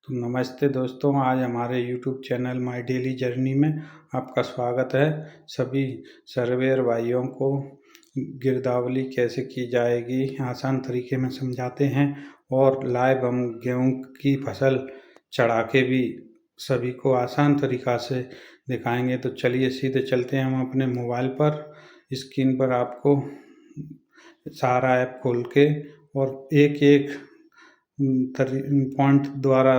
तो नमस्ते दोस्तों, आज हमारे YouTube channel my daily journey में आपका स्वागत है। सभी सर्वेयर भाइयों को गिरदावरी कैसे की जाएगी आसान तरीके में समझाते हैं और लाइव हम गेहूं की फसल चढ़ा के भी सभी को आसान तरीक़ा से दिखाएंगे। तो चलिए सीधे चलते हैं हम अपने मोबाइल पर। स्क्रीन पर आपको सारा ऐप खोल के और एक-एक पॉइंट द्वारा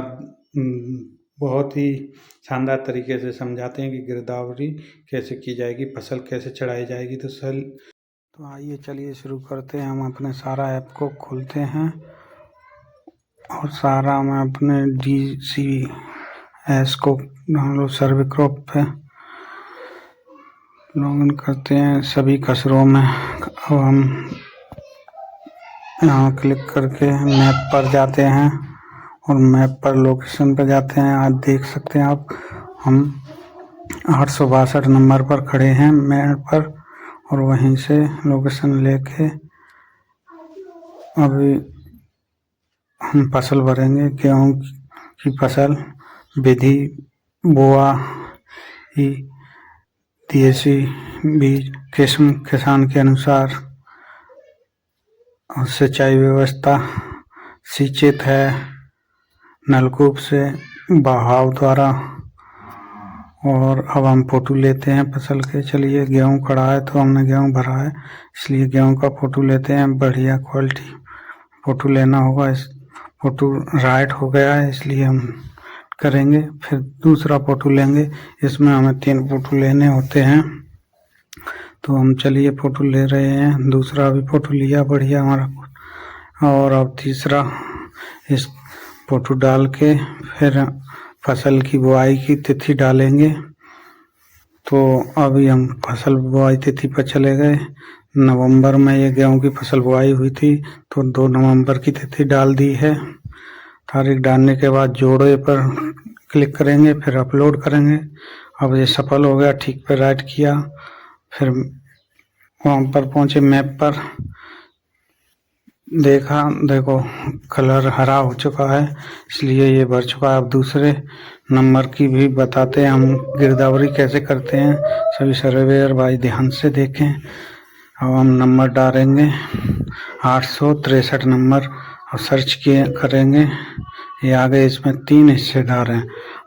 बहुत ही शानदार तरीके से समझाते हैं कि गिरदावरी कैसे की जाएगी, फसल कैसे चढ़ाई जाएगी। तो आइए चलिए शुरू करते हैं। हम अपने सारा ऐप को खोलते हैं और सारा में अपने DCS को डाउनलोड सर्वे क्रॉप पे लॉगिन करते हैं सभी कसरों में। अब हम यहाँ क्लिक करके मैप पर जाते हैं और मैप पर लोकेशन पर जाते हैं। आज देख सकते हैं आप, हम 862 नंबर पर खड़े हैं मैप पर और वहीं से लोकेशन लेके अभी हम फसल भरेंगे। गेहूँ की फसल विधि बुआई, देसी बीज किस्म किसान के अनुसार, सिंचाई व्यवस्था सिंचित है नलकूप से बहाव द्वारा। और अब हम फोटो लेते हैं फसल के। चलिए, गेहूं खड़ा है तो हमने गेहूं भरा है, इसलिए गेहूं का फोटो लेते हैं। बढ़िया क्वालिटी फोटो लेना होगा। इस फोटो राइट हो गया है इसलिए हम करेंगे। फिर दूसरा फोटो लेंगे, इसमें हमें 3 फोटो लेने होते हैं। तो हम चलिए फोटो ले रहे हैं। दूसरा भी फोटो लिया, बढ़िया हमारा। और अब तीसरा इस फोटो डाल के फिर फसल की बुआई की तिथि डालेंगे। तो अभी हम फसल बुआई तिथि पर चले गए। नवंबर में ये गेहूं की फसल बुआई हुई थी तो 2 नवंबर की तिथि डाल दी है। तारीख डालने के बाद जोड़े पर क्लिक करेंगे, फिर अपलोड करेंगे। अब ये सफल हो गया, ठीक पे राइट किया। फिर वहाँ पर पहुँचे, मैप पर देखा, देखो कलर हरा हो चुका है इसलिए ये भर चुका है। अब दूसरे नंबर की भी बताते हैं हम गिरदावरी कैसे करते हैं। सभी सर्वेयर भाई ध्यान से देखें। अब हम नंबर डालेंगे 863 नंबर और सर्च किए करेंगे। ये आगे इसमें 3 हिस्सेदार हैं,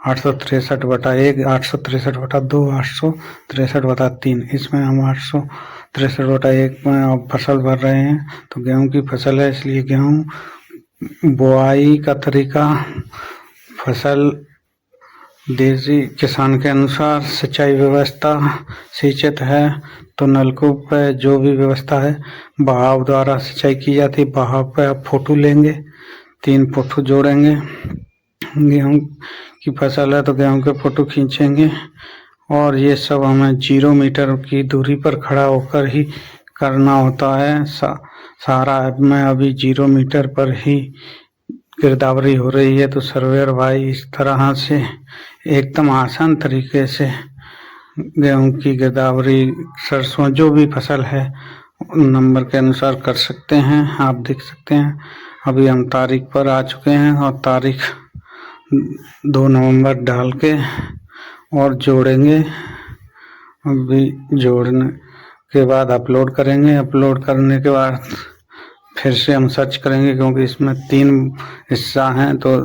863/1, 863/2, 863/3। इसमें हम 863/1 में अब फसल भर रहे हैं। तो गेहूं की फसल है इसलिए गेहूं बुआई का तरीका, फसल देसी किसान के अनुसार, सिंचाई व्यवस्था सिंचित है तो नलकूप पे जो भी व्यवस्था है बहाव द्वारा सिंचाई की जाती है। बहाव पे आप फोटो लेंगे, 3 फोटो जोड़ेंगे। गेहूं की फसल है तो गेहूं के फोटो खींचेंगे और ये सब हमें 0 मीटर की दूरी पर खड़ा होकर ही करना होता है। सारा ऐप में अभी 0 मीटर पर ही गिरदावरी हो रही है। तो सर्वेयर भाई इस तरह से एकदम आसान तरीके से गेहूं की गिरदावरी, सरसों, जो भी फसल है नंबर के अनुसार कर सकते हैं। आप देख सकते हैं अभी हम तारीख पर आ चुके हैं और तारीख 2 नवंबर डाल के और जोड़ेंगे। अभी जोड़ने के बाद अपलोड करेंगे। अपलोड करने के बाद फिर से हम सर्च करेंगे क्योंकि इसमें 3 हिस्सा हैं। तो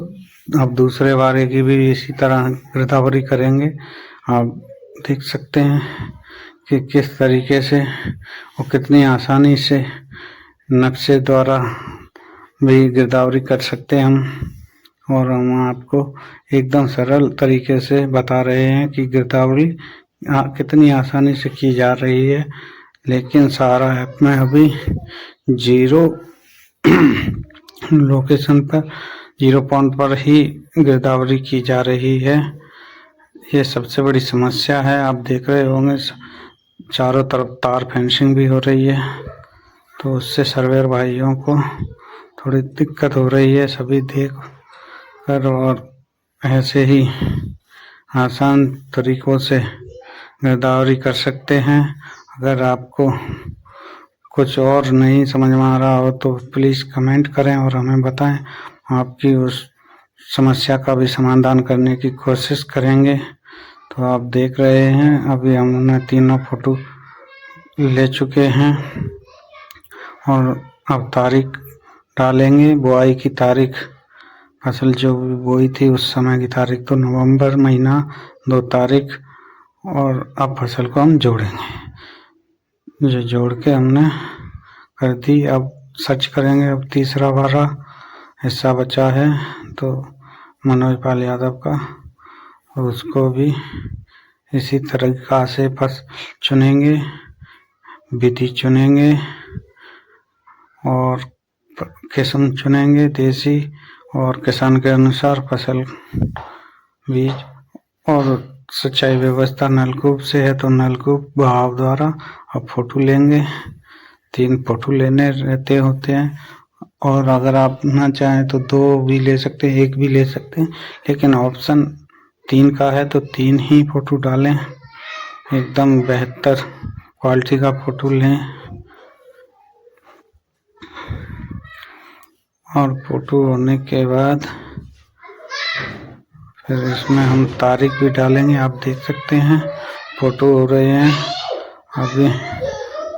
अब दूसरे बारे की भी इसी तरह गिरदावरी करेंगे। आप देख सकते हैं कि किस तरीके से और कितनी आसानी से नक्शे द्वारा भी गिरदावरी कर सकते हैं हम। और हम आपको एकदम सरल तरीके से बता रहे हैं कि गिरदावरी कितनी आसानी से की जा रही है। लेकिन सारा ऐप में अभी 0 लोकेशन पर, 0 पॉइंट पर ही गिरदावरी की जा रही है। ये सबसे बड़ी समस्या है। आप देख रहे होंगे चारों तरफ तार फेंसिंग भी हो रही है, तो उससे सर्वेयर भाइयों को थोड़ी दिक्कत हो रही है। सभी देख कर और ऐसे ही आसान तरीकों से गिरदावरी कर सकते हैं। अगर आपको कुछ और नहीं समझ में आ रहा हो तो प्लीज़ कमेंट करें और हमें बताएं। आपकी उस समस्या का भी समाधान करने की कोशिश करेंगे। तो आप देख रहे हैं अभी हमने तीनों फोटो ले चुके हैं और अब तारीख डालेंगे, बुआई की तारीख। फसल जो भी बोई थी उस समय की तारीख तो नवंबर महीना 2 तारीख, और अब फसल को हम जोड़ेंगे। जो जोड़ के हमने कर दी, अब सर्च करेंगे। अब तीसरा वाला हिस्सा बचा है तो मनोज पाल यादव का, और उसको भी इसी तरीका से फसल चुनेंगे, विधि चुनेंगे और किस्म चुनेंगे देसी, और किसान के अनुसार फसल बीज और सिंचाई व्यवस्था नलकूप से है तो नलकूप बहाव द्वारा अब फोटो लेंगे। 3 फोटो लेने रहते होते हैं, और अगर आप ना चाहें तो 2 भी ले सकते हैं, 1 भी ले सकते हैं, लेकिन ऑप्शन 3 का है तो 3 ही फोटो डालें। एकदम बेहतर क्वालिटी का फोटो लें। और फोटो होने के बाद फिर इसमें हम तारीख भी डालेंगे। आप देख सकते हैं फोटो हो रहे हैं अभी,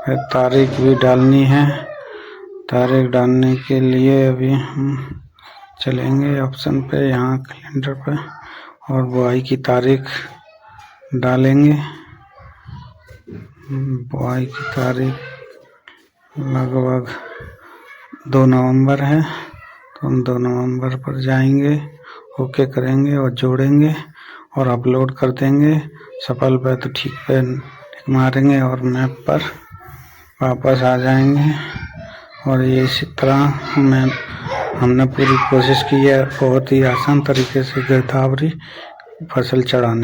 फिर तारीख भी डालनी है। तारीख डालने के लिए अभी हम चलेंगे ऑप्शन पे, यहाँ कैलेंडर पे, और बुआई की तारीख डालेंगे। बुआई की तारीख लगभग 2 नवंबर है तो हम 2 नवंबर पर जाएंगे, ओके करेंगे और जोड़ेंगे और अपलोड कर देंगे। सफल पे तो ठीक पे टिक मारेंगे और मैप पर वापस आ जाएंगे। और ये इसी तरह हमने पूरी कोशिश की है बहुत ही आसान तरीके से गिरदावरी फसल चढ़ाने